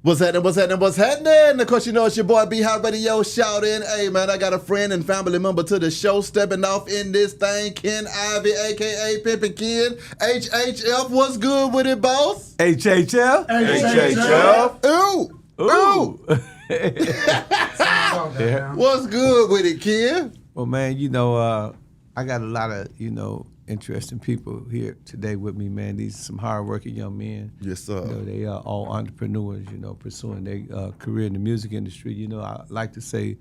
What's happening? What's happening? What's happening? Of course, you know it's your boy B Hot Radio shouting. Hey, man, I got a friend and family member to the show stepping off in this thing. Ken Ivy, a.k.a. Pimpin Ken. HHF, what's good with it, boss? HHF? HHF. Ooh. Ooh. What's good with it, Ken? Well, man, I got a lot of, interesting people here today with me, man. These are some hard-working young men. Yes, sir. They are all entrepreneurs, pursuing their career in the music industry. I like to say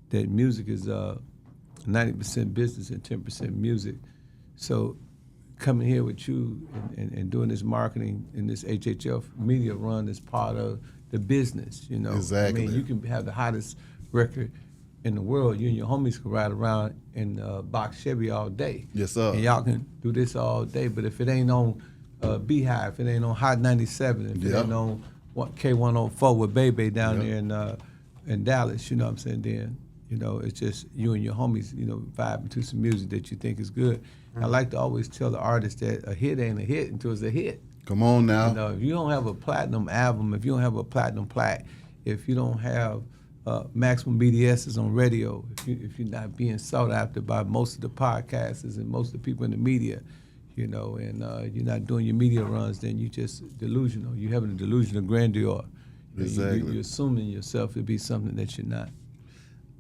that music is 90% business and 10% music. So coming here with you and doing this marketing in this HHF media run is part of the business, Exactly. I mean, you can have the hottest record in the world. You and your homies can ride around in box Chevy all day. Yes, sir. And y'all can do this all day. But if it ain't on Beehive, if it ain't on Hot 97, if it ain't on K104 with Bebe down there in Dallas, you know what I'm saying, then, it's just you and your homies, vibing to some music that you think is good. Mm-hmm. I like to always tell the artist that a hit ain't a hit until it's a hit. Come on now. If you don't have a platinum album, if you don't have a platinum plaque, if you don't have maximum BDSs on radio, if you're not being sought after by most of the podcasters and most of the people in the media, and you're not doing your media runs, then you just delusional. You're having a delusion of grandeur. Exactly. You're assuming yourself to be something that you're not.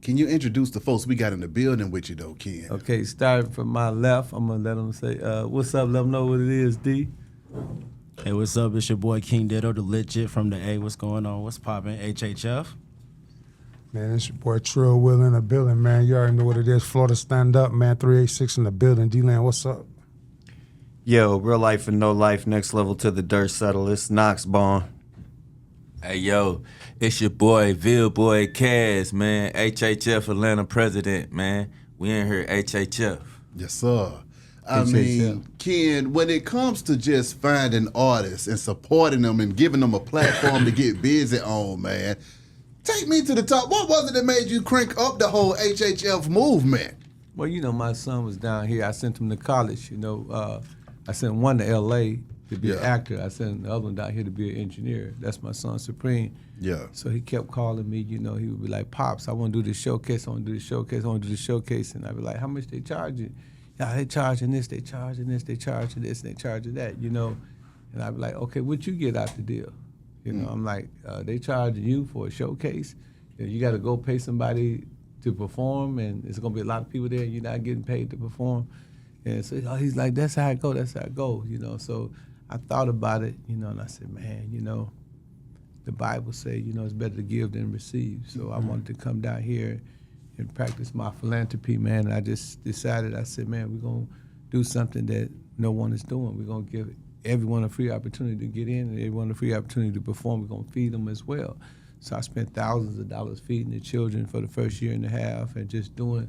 Can you introduce the folks we got in the building with you, though, Ken? Okay, starting from my left, I'm going to let them say, what's up, let them know what it is, D. Hey, what's up? It's your boy King Ditto, the legit from the A. What's going on? What's poppin'? HHF. Man, it's your boy Trill Will in the building, man. You already know what it is. Florida Stand Up, man. 386 in the building. D-Land, what's up? Yo, real life and no life, next level to the dirt settle. It's Knox Bond. Hey, yo, it's your boy, Ville Boy Kaz, man. HHF Atlanta president, man. We in here, HHF. Yes, sir. I mean, Ken, when it comes to just finding artists and supporting them and giving them a platform to get busy on, man, take me to the top. What was it that made you crank up the whole HHF movement? Well, my son was down here. I sent him to college, I sent one to L.A. to be an actor. I sent the other one down here to be an engineer. That's my son, Supreme. Yeah. So he kept calling me, he would be like, Pops, I want to do this showcase, I want to do this showcase, I want to do this showcase. And I'd be like, how much they charging? Yeah, they charging this, they charging this, they charging this, and they charging that, And I'd be like, okay, what you get out the deal? I'm like, they charging you for a showcase. You got to go pay somebody to perform, and there's going to be a lot of people there, and you're not getting paid to perform. And so he's like, that's how it go, that's how it go, So I thought about it, and I said, man, the Bible say, it's better to give than receive. So I wanted to come down here and practice my philanthropy, man. And I just decided, I said, man, we're going to do something that no one is doing. We're going to give everyone a free opportunity to get in and everyone a free opportunity to perform. We're going to feed them as well. So I spent thousands of dollars feeding the children for the first year and a half and just doing,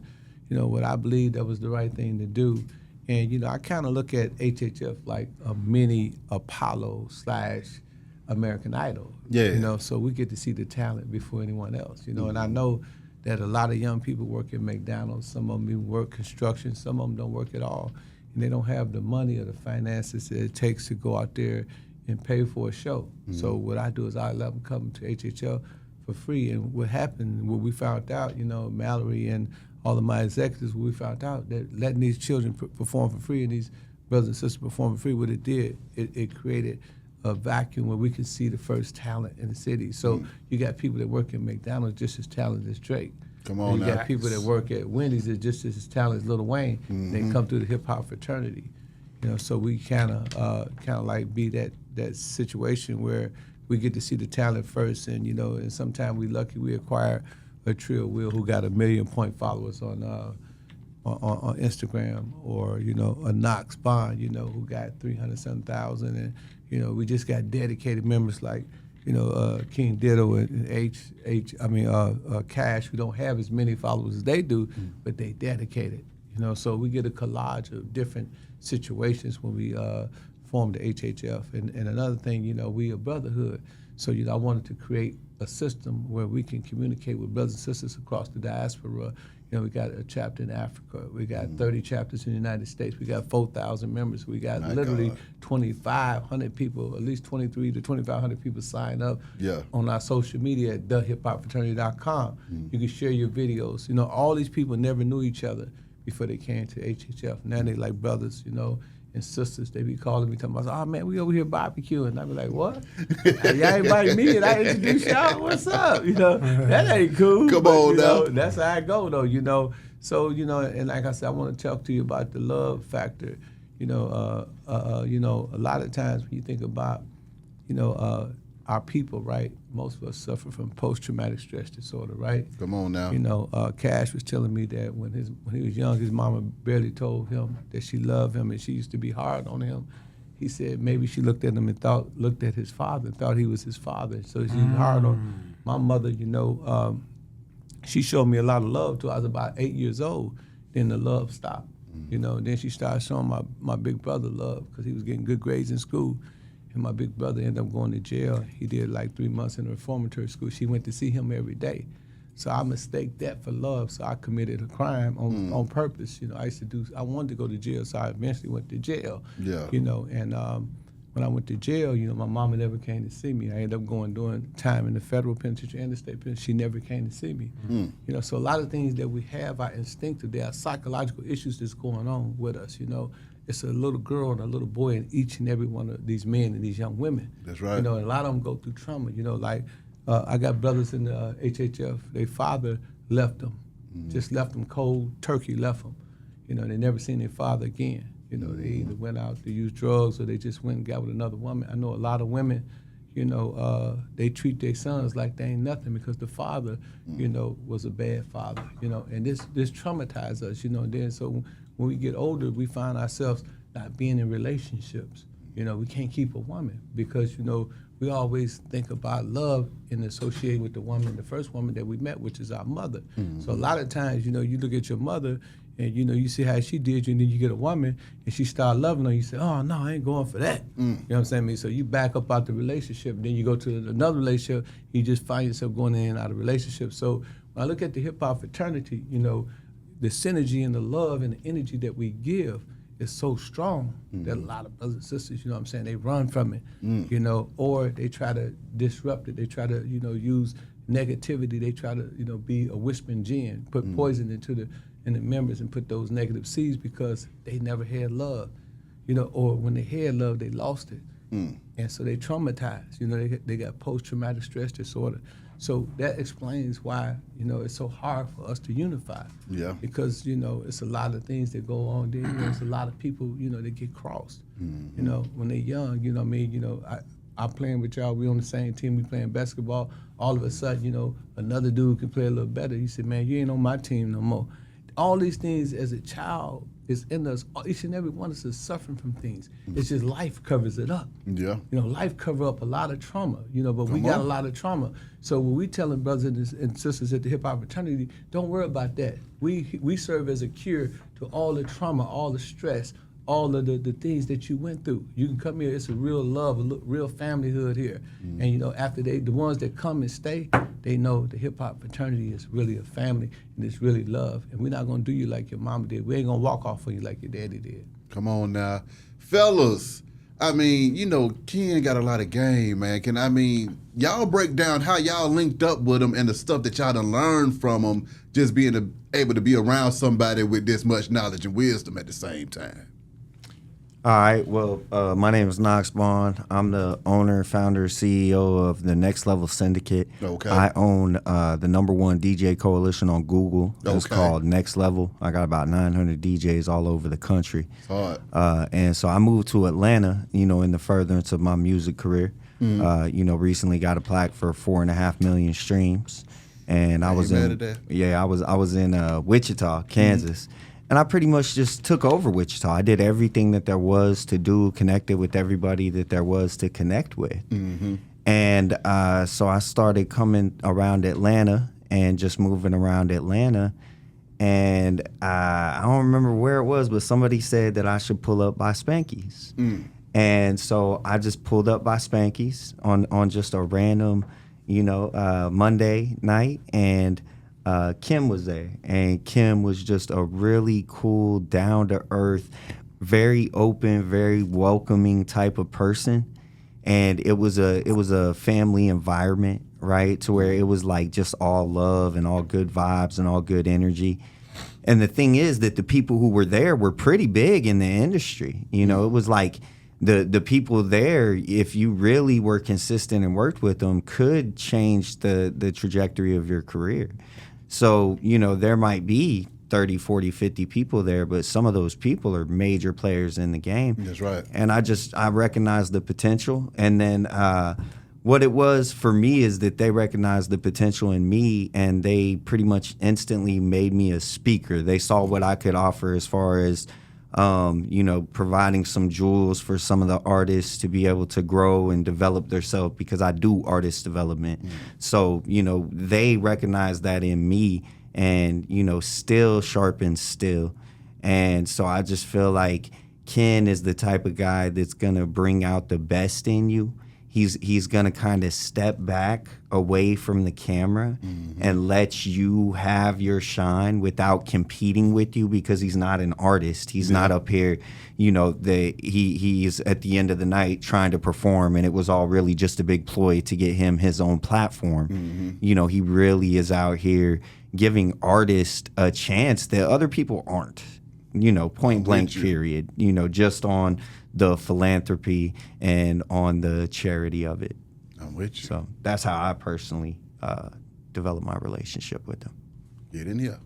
what I believe that was the right thing to do. And, I kind of look at HHF like a mini Apollo / American Idol. Yeah. So we get to see the talent before anyone else, And I know that a lot of young people work at McDonald's. Some of them even work construction. Some of them don't work at all. And they don't have the money or the finances that it takes to go out there and pay for a show. Mm-hmm. So what I do is I let them come to HHL for free. And what happened, what we found out, Mallory and all of my executives, we found out that letting these children perform for free and these brothers and sisters perform for free, what it did, it created a vacuum where we could see the first talent in the city. So you got people that work at McDonald's just as talented as Drake. Come on, you got people that work at Wendy's that just as talented as Lil Wayne. Mm-hmm. They come through the hip hop fraternity. So we kind of like be that situation where we get to see the talent first, and and sometimes we lucky we acquire a Trill Will who got 1 million point followers on Instagram, or a Knox Bond, who got 307,000, and we just got dedicated members like King Ditto and Cash, who don't have as many followers as they do, but they dedicated. So we get a collage of different situations when we form the HHF. And another thing, we a brotherhood. So I wanted to create a system where we can communicate with brothers and sisters across the diaspora, You know, we got a chapter in Africa. We got 30 chapters in the United States. We got 4,000 members. We got literally 2,500 people, at least 23 to 2,500 people sign up on our social media at thehiphoffraternity.com. You can share your videos. You know, all these people never knew each other before they came to HHF. Now they like brothers, you know, and sisters. They be calling me, talking about, oh man, we over here barbecuing. I be like, what? Y'all invite me and I introduce y'all? What's up? You know, that ain't cool. Come on now. That's how I go though, you know. So, you know, and like I said, I want to talk to you about the love factor. You know, a lot of times when you think about, you know, our people, right? Most of us suffer from post-traumatic stress disorder, right? Come on now. You know, Cash was telling me that when he was young, his mama barely told him that she loved him and she used to be hard on him. He said maybe she looked at him and looked at his father, thought he was his father. So she was hard on my mother. You know, she showed me a lot of love till I was about 8 years old. Then the love stopped. You know, then she started showing my big brother love because he was getting good grades in school. And my big brother ended up going to jail. He did like 3 months in a reformatory school. She went to see him every day. So I mistaked that for love. So I committed a crime on purpose. You know, I wanted to go to jail, so I eventually went to jail. Yeah. You know, and when I went to jail, you know, my mama never came to see me. I ended up doing time in the federal penitentiary and the state penitentiary. She never came to see me. You know, so a lot of things that we have are instinctive. There are psychological issues that's going on with us, you know. It's a little girl and a little boy in each and every one of these men and these young women. That's right. You know, and a lot of them go through trauma. You know, like I got brothers in the HHF. Their father left them, just left them cold turkey, left them. You know, they never seen their father again. You know, they either went out to use drugs or they just went and got with another woman. I know a lot of women, you know, they treat their sons like they ain't nothing because the father, you know, was a bad father. You know, and this traumatized us. You know, and then so when we get older, we find ourselves not being in relationships. You know, we can't keep a woman because, you know, we always think about love and associate with the woman, the first woman that we met, which is our mother. So a lot of times, you know, you look at your mother and, you know, you see how she did you, and then you get a woman and she start loving her, you say, oh, no, I ain't going for that. You know what I'm saying? So you back up out the relationship, then you go to another relationship, you just find yourself going in and out of relationships. So when I look at the hip-hop fraternity, you know, the synergy and the love and the energy that we give is so strong that a lot of brothers and sisters, you know what I'm saying, they run from it, you know, or they try to disrupt it. They try to, you know, use negativity. They try to, you know, be a whispering gin, put poison into the members and put those negative seeds because they never had love, you know, or when they had love, they lost it. And so they traumatized, you know, they got post-traumatic stress disorder. So that explains why, you know, it's so hard for us to unify. Yeah. Because, you know, it's a lot of things that go on there. You know, it's a lot of people, you know, that get crossed. You know, when they're young, you know what I mean? You know, I'm playing with y'all, we on the same team, we playing basketball. All of a sudden, you know, another dude can play a little better. You say, man, you ain't on my team no more. All these things as a child is in us. Each and every one of us is suffering from things. It's just life covers it up. Yeah. You know, life cover up a lot of trauma, you know, but we got a lot of trauma. So when we telling brothers and sisters at the hip hop fraternity, don't worry about that. We serve as a cure to all the trauma, all the stress, all of the things that you went through. You can come here, it's a real love, a real familyhood here. And you know, after the ones that come and stay, they know the hip hop fraternity is really a family and it's really love. And we're not gonna do you like your mama did. We ain't gonna walk off on you like your daddy did. Come on now. Fellas, I mean, you know, Ken got a lot of game, man. Y'all break down how y'all linked up with him and the stuff that y'all done learned from him, just being able to be around somebody with this much knowledge and wisdom at the same time. All right. Well, my name is Knox Bond. I'm the owner, founder, CEO of the Next Level Syndicate. Okay. I own the #1 DJ coalition on Google. It's called Next Level. I got about 900 DJs all over the country. Hard. And so I moved to Atlanta, you know, in the furtherance of my music career. You know, recently got a plaque for 4.5 million streams. And I was in Wichita, Kansas. And I pretty much just took over Wichita. I did everything that there was to do, connected with everybody that there was to connect with. And so I started coming around Atlanta and just moving around Atlanta. And I don't remember where it was, but somebody said that I should pull up by Spanky's. And so I just pulled up by Spanky's on just a random, you know, Monday night. And Kim was there, and Kim was just a really cool, down to earth, very open, very welcoming type of person. And it was a family environment, right? To where it was like just all love and all good vibes and all good energy. And the thing is that the people who were there were pretty big in the industry. You know, it was like the people there, if you really were consistent and worked with them, could change the trajectory of your career. So, you know, there might be 30, 40, 50 people there, but some of those people are major players in the game. That's right. And I recognized the potential. And then what it was for me is that they recognized the potential in me, and they pretty much instantly made me a speaker. They saw what I could offer as far as, you know, providing some jewels for some of the artists to be able to grow and develop themselves, because I do artist development. So, you know, they recognized that in me, and, you know, still sharpens still. And so I just feel like Ken is the type of guy that's going to bring out the best in you. He's going to kind of step back away from the camera and let you have your shine without competing with you, because he's not an artist. He's not up here, you know, he's at the end of the night trying to perform, and it was all really just a big ploy to get him his own platform. You know, he really is out here giving artists a chance that other people aren't, you know, point blank period, you know, just on the philanthropy and on the charity of it. I'm with you. So that's how I personally developed my relationship with them. Get in here.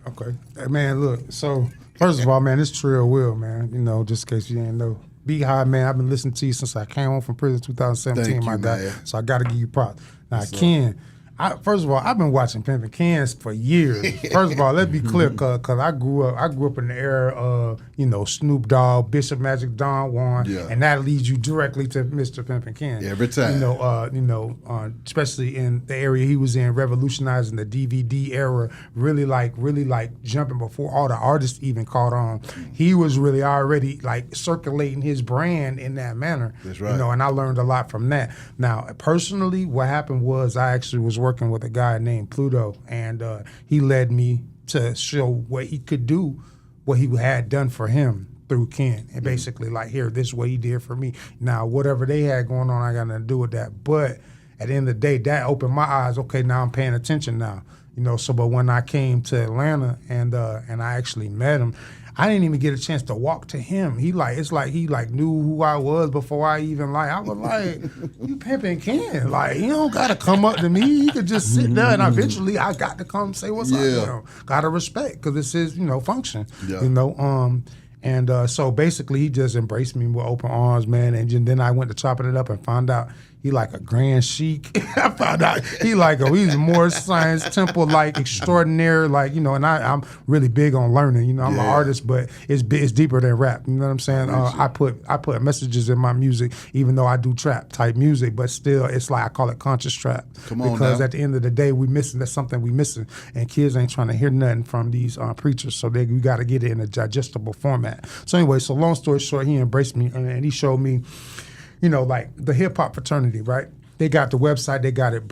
Okay. Hey, man, look, so first of all, man, this Trill Will, man, you know, just in case you didn't know. Be High, man, I've been listening to you since I came home from prison 2017, Thank my you, guy. man. So I got to give you props. Now, Ken, first of all, I've been watching Pimpin' Cans for years. First of all, let's be clear, cause I grew up in the era of, you know, Snoop Dogg, Bishop Magic, Don Juan, and that leads you directly to Mr. Pimpin' Ken. Every time. You know, especially in the area he was in, revolutionizing the DVD era, really like jumping before all the artists even caught on. He was really already like circulating his brand in that manner. That's right. You know, and I learned a lot from that. Now, personally, what happened was I actually was working with a guy named Pluto, and he led me to show what he could do, what he had done for him through Ken, and basically like, here, this is what he did for me. Now, whatever they had going on, I got nothing to do with that. But at the end of the day, that opened my eyes. Okay, now I'm paying attention now. You know, so but when I came to Atlanta and I actually met him, I didn't even get a chance to walk to him. He knew who I was before I even I was like, you Pimpin' Ken. Like, you don't gotta come up to me. You could just sit there, and eventually I got to come say what's up. You know, gotta respect, because this is, you know, function. Yeah. You know, and so basically he just embraced me with open arms, man. And then I went to chopping it up and found out he like a grand chic. I found out he's more Science Temple like extraordinaire, like, you know. And I'm really big on learning. You know, I'm an artist, but it's deeper than rap. You know what I'm saying? I put messages in my music, even though I do trap type music, but still, it's like I call it conscious trap. Come on, because now. At the end of the day, that's something we missing, and kids ain't trying to hear nothing from these preachers. So we got to get it in a digestible format. So anyway, so long story short, he embraced me and he showed me, you know, like the hip hop fraternity, right? They got the website, they got it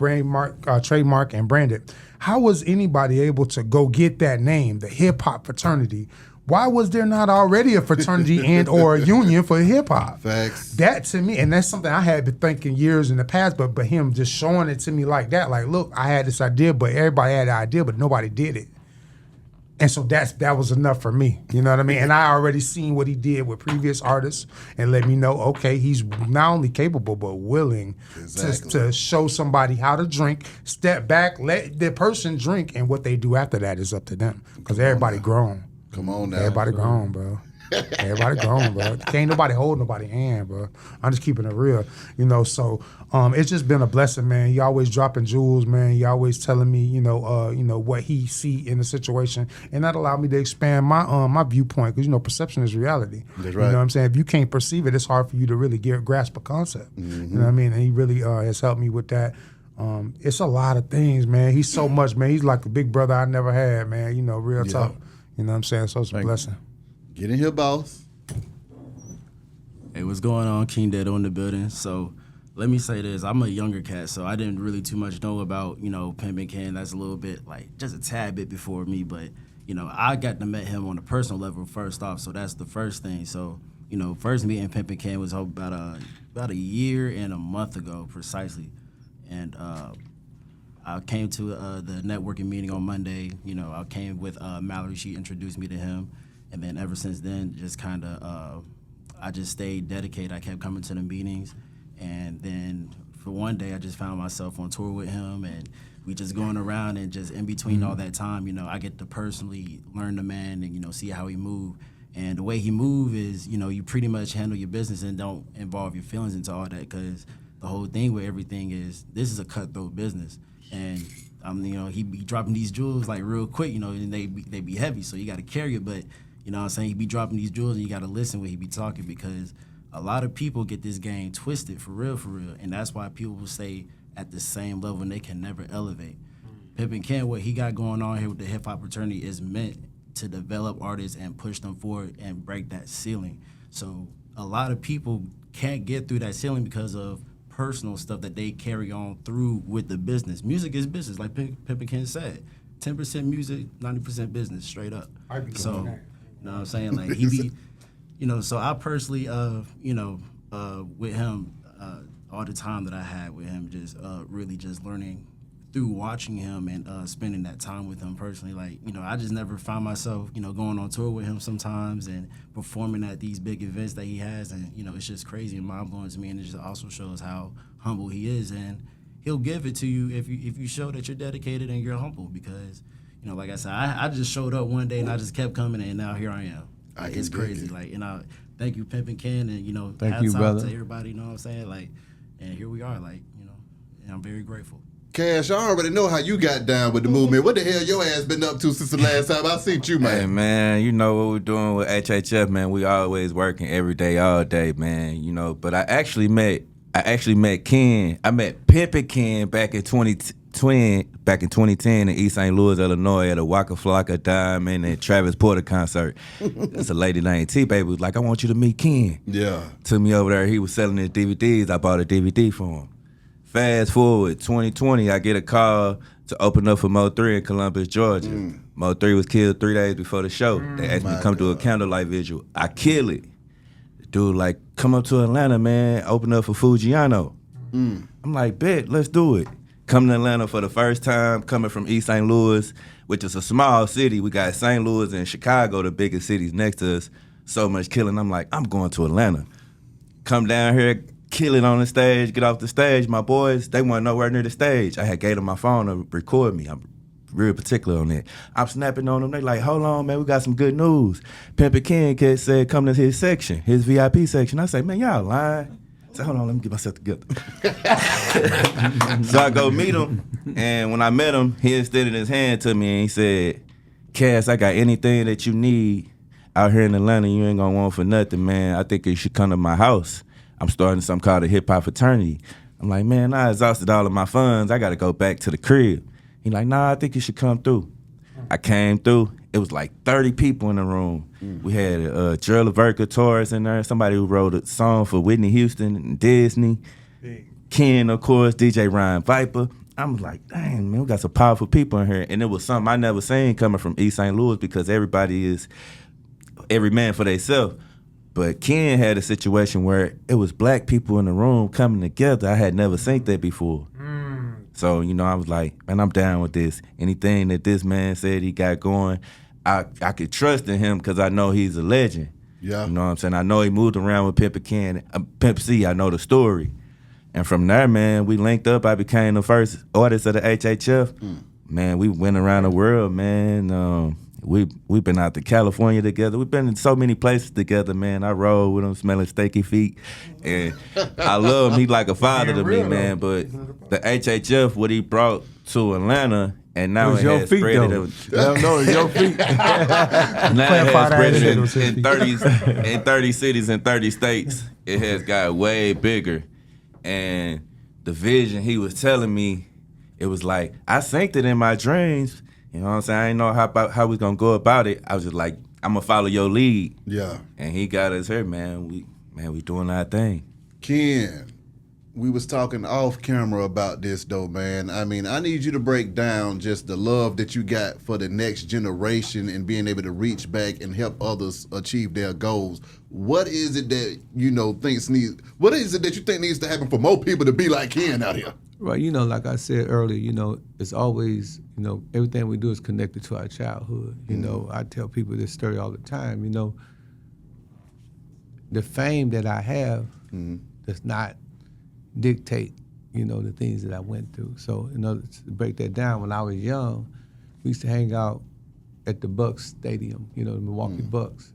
trademark and branded. How was anybody able to go get that name, the hip hop fraternity? Why was there not already a fraternity and or a union for hip hop? Facts. That to me, and that's something I had been thinking years in the past, but him just showing it to me like that, like, look, I had this idea, but everybody had the idea, but nobody did it. And so that was enough for me, you know what I mean? And I already seen what he did with previous artists and let me know, okay, he's not only capable but willing to show somebody how to drink, step back, let the person drink, and what they do after that is up to them, because everybody grown. Come on now. Everybody grown, bro. Everybody grown, bro. Can't nobody hold nobody's hand, bro. I'm just keeping it real, you know. So it's just been a blessing, man. He always dropping jewels, man. He always telling me, you know, what he see in the situation, and that allowed me to expand my my viewpoint, because, you know, perception is reality. That's right. You know what I'm saying? If you can't perceive it, it's hard for you to really grasp a concept. You know what I mean? And he really has helped me with that. It's a lot of things, man. He's so much, man. He's like a big brother I never had, man. You know, real talk. You know what I'm saying? So it's a blessing. Get in here, boss. Hey, what's going on? King Dead on the building. So Let me say this. I'm a younger cat, so I didn't really too much know about, Pimpin' Ken. That's a little bit, just a tad bit before me. But, I got to meet him on a personal level first off, so that's the first thing. So, first meeting Pimpin' Ken was about a year and a month ago, precisely. And I came to the networking meeting on Monday. I came with Mallory. She introduced me to him. And then ever since then, just kind of, I just stayed dedicated. I kept coming to the meetings. And then for one day, I just found myself on tour with him, and we just going around, and just in between all that time, I get to personally learn the man and, see how he move. And the way he move is, you pretty much handle your business and don't involve your feelings into all that, because the whole thing with everything is this is a cutthroat business. And, he be dropping these jewels like real quick, and they be heavy, so you got to carry it. But, what I'm saying, he be dropping these jewels, and you got to listen when he be talking, because a lot of people get this game twisted for real, and that's why people will stay at the same level and they can never elevate. Pimpin' Ken, what he got going on here with the hip hop fraternity is meant to develop artists and push them forward and break that ceiling. So a lot of people can't get through that ceiling because of personal stuff that they carry on through with the business. Music is business, like Pimpin' Ken said. 10% music, 90% business, straight up. I be So, doing that. you know what I'm saying? Like he be. So I personally, with him, all the time that I had with him, just really just learning through watching him and spending that time with him personally. Like, I just never found myself, going on tour with him sometimes and performing at these big events that he has. And, it's just crazy and mind-blowing to me. And it just also shows how humble he is. And he'll give it to you if you show that you're dedicated and you're humble. Because, like I said, I just showed up one day and I just kept coming, and now here I am. It's crazy. Thank you, Pimpin' Ken, and thank hats you, off brother. to everybody. You know what I'm saying? And here we are. And I'm very grateful. Cash, I already know how you got down with the movement. What the hell your ass been up to since the last time I seen you, man? Hey, man, you know what we're doing with HHF, man. We always working every day, all day, man. But I actually met Ken. I met Pimpin' Ken back in 2010 in East St. Louis, Illinois, at a Waka Flocka Diamond and Travis Porter concert. That's a lady named T-Baby was like, I want you to meet Ken. Yeah. Took me over there. He was selling his DVDs. I bought a DVD for him. Fast forward, 2020, I get a call to open up for Mo 3 in Columbus, Georgia. Mo 3 was killed 3 days before the show. They asked me to come do a candlelight visual. I kill it. The dude like, come up to Atlanta, man, open up for Fujiano. I'm like, bet, let's do it. Coming to Atlanta for the first time, coming from East St. Louis, which is a small city. We got St. Louis and Chicago, the biggest cities next to us. So much killing. I'm like, I'm going to Atlanta. Come down here, kill it on the stage, get off the stage. My boys, they weren't nowhere near the stage. I had gave them my phone to record me. I'm real particular on that. I'm snapping on them. They like, hold on, man, we got some good news. Pimpin' Ken said come to his section, his VIP section. I say, man, y'all lying. I said, hold on, let me get myself together. So I go meet him, and when I met him, he extended his hand to me and he said, Cass, I got anything that you need out here in Atlanta, you ain't gonna want for nothing, man. I think you should come to my house. I'm starting something called a hip hop fraternity. I'm like, man, I exhausted all of my funds. I gotta go back to the crib. He like, nah, I think you should come through. I came through. It was like 30 people in the room. We had Gerald Verka Torres in there, somebody who wrote a song for Whitney Houston and Disney. Ken, of course, DJ Ryan Viper. I'm like, dang, man, we got some powerful people in here. And it was something I never seen coming from East St. Louis, because everybody is every man for themselves. But Ken had a situation where it was black people in the room coming together. I had never seen that before. So, I was like, man, I'm down with this. Anything that this man said he got going, I could trust in him because I know he's a legend. Yeah. You know what I'm saying? I know he moved around with Pimpin' Ken, Pimp C, I know the story. And from there, man, we linked up. I became the first artist of the HHF. Man, we went around the world, man. We've been out to California together. We've been in so many places together, man. I rode with him, smelling steaky feet. And I love him. He like a father to me, man. But the HHF, what he brought to Atlanta, and now it has spread it. No, it's your feet. Now it has spread it in 30 cities and 30 states. It has got way bigger. And the vision he was telling me, it was like, I synced it in my dreams. You know what I'm saying? I didn't know how we gonna go about it. I was just like, I'm gonna follow your lead. Yeah. And he got us here, man. We doing our thing. Ken, we was talking off camera about this though, man. I mean, I need you to break down just the love that you got for the next generation and being able to reach back and help others achieve their goals. What is it that what is it that you think needs to happen for more people to be like Ken out here? Right, like I said earlier, it's always, everything we do is connected to our childhood. I tell people this story all the time, the fame that I have does not dictate, the things that I went through. So, to break that down, when I was young, we used to hang out at the Bucks Stadium, the Milwaukee Bucks.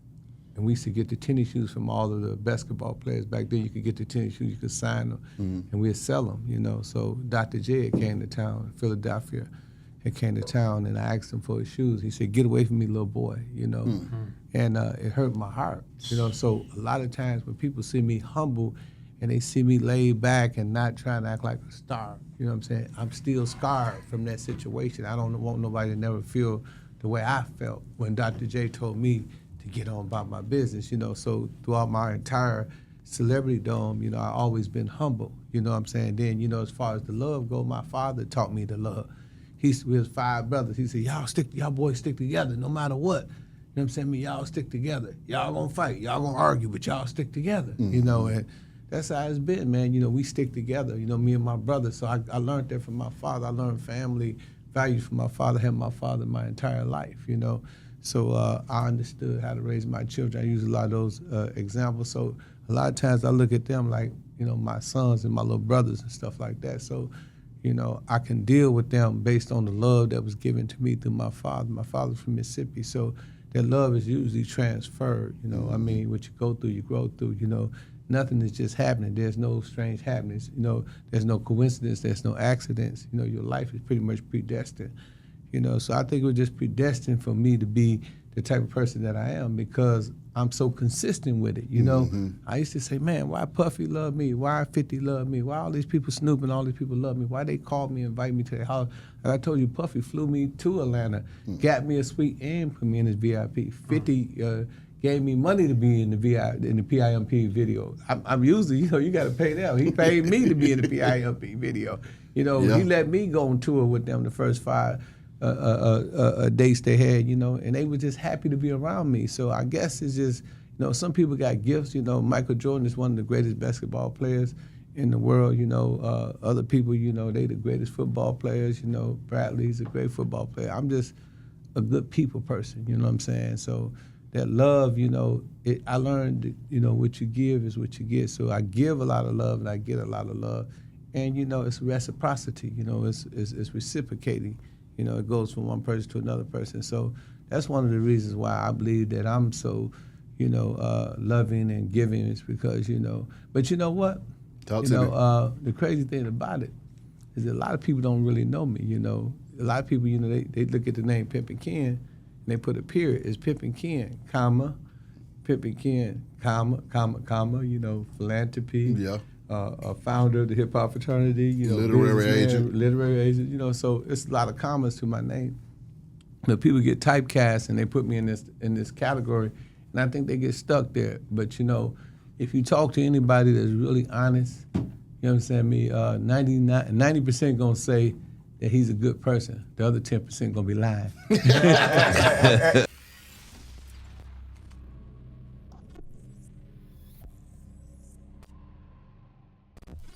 And we used to get the tennis shoes from all of the basketball players. Back then, you could get the tennis shoes, you could sign them, and we'd sell them, So Dr. J came to town, Philadelphia, he came to town, and I asked him for his shoes. He said, "Get away from me, little boy," And it hurt my heart, So a lot of times when people see me humble and they see me laid back and not trying to act like a star, you know what I'm saying? I'm still scarred from that situation. I don't want nobody to never feel the way I felt when Dr. J told me to get on about my business, So throughout my entire celebrity dome, I always been humble, you know what I'm saying? Then, as far as the love go, my father taught me to love. We was 5 brothers. He said, y'all boys stick together no matter what. You know what I'm saying? Y'all stick together. Y'all gonna fight. Y'all gonna argue, but y'all stick together, and that's how it's been, man. We stick together, me and my brother. So I learned that from my father. I learned family values from my father. I had my father my entire life, So I understood how to raise my children. I use a lot of those examples. So a lot of times I look at them like, my sons and my little brothers and stuff like that. So, I can deal with them based on the love that was given to me through my father. My father's from Mississippi, so that love is usually transferred. I mean, what you go through, you grow through. Nothing is just happening. There's no strange happenings. There's no coincidence. There's no accidents. Your life is pretty much predestined. So I think it was just predestined for me to be the type of person that I am because I'm so consistent with it, I used to say, man, why Puffy love me? Why 50 love me? Why all these people Snoop and all these people love me? Why they call me, invite me to their house? Like I told you, Puffy flew me to Atlanta, got me a suite and put me in his VIP. 50 gave me money to be in the PIMP video. I'm usually, you got to pay them. He paid me to be in the PIMP video. He let me go on tour with them the first 5 dates they had, and they were just happy to be around me. So I guess it's just, some people got gifts. Michael Jordan is one of the greatest basketball players in the world. Other people, they the greatest football players. Bradley's a great football player. I'm just a good people person. You know what I'm saying? So that love, I learned, what you give is what you get. So I give a lot of love and I get a lot of love, and it's reciprocity. It's reciprocating. It goes from one person to another person. So that's one of the reasons why I believe that I'm so, loving and giving is because, But you know what? Talk to me. The crazy thing about it is that a lot of people don't really know me, A lot of people, they look at the name Pimpin Ken and they put a period. It's Pimpin Ken, Pimpin Ken, comma, philanthropy. Yeah. A founder of the hip hop fraternity, literary agent, so it's a lot of commas to my name. People get typecast and they put me in this category, and I think they get stuck there. But if you talk to anybody that's really honest, you know what I'm saying? 90% gonna say that he's a good person. The other 10% gonna be lying.